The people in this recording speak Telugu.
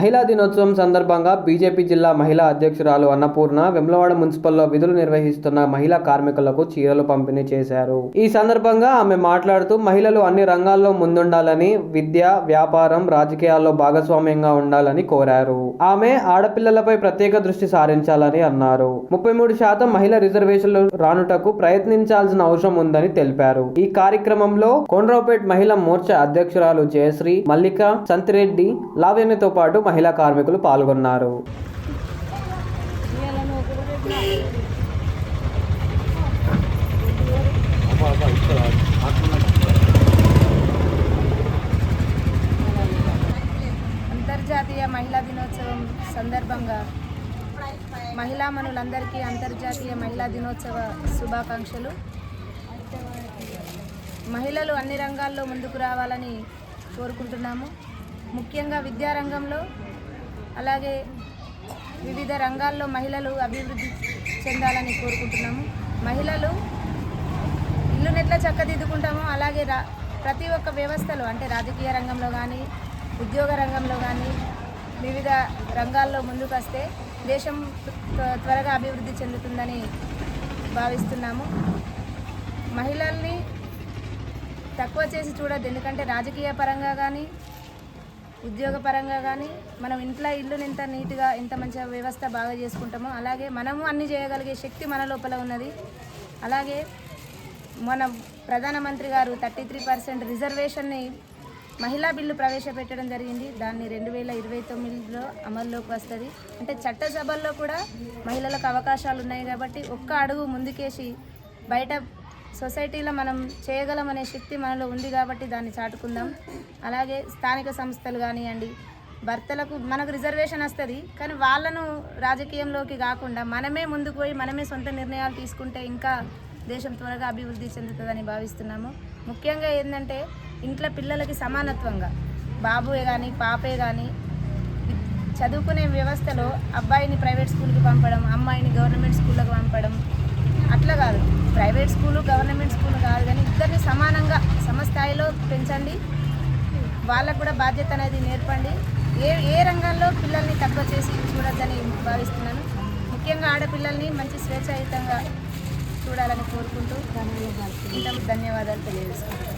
మహిళా దినోత్సవం సందర్భంగా బీజేపీ జిల్లా మహిళా అధ్యక్షురాలు అన్నపూర్ణ వెమ్లవాడ మున్సిపల్లో విధులు నిర్వహిస్తున్న మహిళా కార్మికులకు చీరలు పంపిణీ చేశారు. ఈ సందర్భంగా ఆమె మాట్లాడుతూ మహిళలు అన్ని రంగాల్లో ముందుండాలని, విద్య, వ్యాపారం, రాజకీయాల్లో భాగస్వామ్యంగా ఉండాలని కోరారు. ఆమె ఆడపిల్లలపై ప్రత్యేక దృష్టి సారించాలని అన్నారు. 33% మహిళా రిజర్వేషన్లు రానుటకు ప్రయత్నించాల్సిన అవసరం ఉందని తెలిపారు. ఈ కార్యక్రమంలో కొండ్రావుపేట్ మహిళా మోర్చా అధ్యక్షురాలు జయశ్రీ, మల్లిక, సంతిరెడ్డి, లావణ్యతో పాటు మహిళా కార్మికులు పాల్గొన్నారు. అంతర్జాతీయ మహిళా దినోత్సవం సందర్భంగా మహిళామణులందరికీ అంతర్జాతీయ మహిళా దినోత్సవ శుభాకాంక్షలు. మహిళలు అన్ని రంగాల్లో ముందుకు రావాలని కోరుకుంటున్నాము. ముఖ్యంగా విద్యారంగంలో, అలాగే వివిధ రంగాల్లో మహిళలు అభివృద్ధి చెందాలని కోరుకుంటున్నాము. మహిళలు ఇల్లును ఎట్లా చక్కదిద్దుకుంటామో అలాగే ప్రతి ఒక్క వ్యవస్థలో, అంటే రాజకీయ రంగంలో కానీ, ఉద్యోగ రంగంలో కానీ, వివిధ రంగాల్లో ముందుకు వస్తే దేశం త్వరగా అభివృద్ధి చెందుతుందని భావిస్తున్నాము. మహిళల్ని తక్కువ చేసి చూడద్దు, ఎందుకంటే రాజకీయ పరంగా కానీ, ఉద్యోగ పరంగా కానీ మనం ఇల్లుని ఎంత నీట్గా, ఎంత మంచిగా వ్యవస్థ బాగా చేసుకుంటామో అలాగే మనము అన్ని చేయగలిగే శక్తి మన లోపల ఉన్నది. అలాగే మన ప్రధానమంత్రి గారు 33% రిజర్వేషన్ని మహిళా బిల్లు ప్రవేశపెట్టడం జరిగింది. దాన్ని 2029లో అమల్లోకి వస్తుంది. అంటే చట్టసభల్లో కూడా మహిళలకు అవకాశాలు ఉన్నాయి కాబట్టి ఒక్క అడుగు ముందుకేసి బయట సొసైటీలో మనం చేయగలమనే శక్తి మనలో ఉంది కాబట్టి దాన్ని చాటుకుందాం. అలాగే స్థానిక సంస్థలు కానివ్వండి, భర్తలకు మనకు రిజర్వేషన్ వస్తుంది, కానీ వాళ్ళను రాజకీయంలోకి కాకుండా మనమే ముందుకు పోయి మనమే సొంత నిర్ణయాలు తీసుకుంటే ఇంకా దేశం త్వరగా అభివృద్ధి చెందుతుందని భావిస్తున్నాము. ముఖ్యంగా ఏంటంటే ఇంట్లో పిల్లలకి సమానత్వంగా బాబుయే కానీ పాపే కానీ చదువుకునే వ్యవస్థలో అబ్బాయిని ప్రైవేట్ స్కూల్కి పంపడం, అమ్మాయిని గవర్నమెంట్ స్కూళ్ళకి పంపడం అట్లా కాదు. ప్రైవేట్ స్కూలు, గవర్నమెంట్ స్కూలు కాదు, కానీ ఇద్దరిని సమానంగా సమస్థాయిలో పెంచండి. వాళ్ళకు కూడా బాధ్యత అనేది నేర్పండి. ఏ రంగాల్లో పిల్లల్ని తక్కువ చేసి చూడొద్దని భావిస్తున్నాను. ముఖ్యంగా ఆడపిల్లల్ని మంచి స్వేచ్ఛాయుతంగా చూడాలని కోరుకుంటూ ధన్యవాదాలు తెలియజేస్తున్నాను.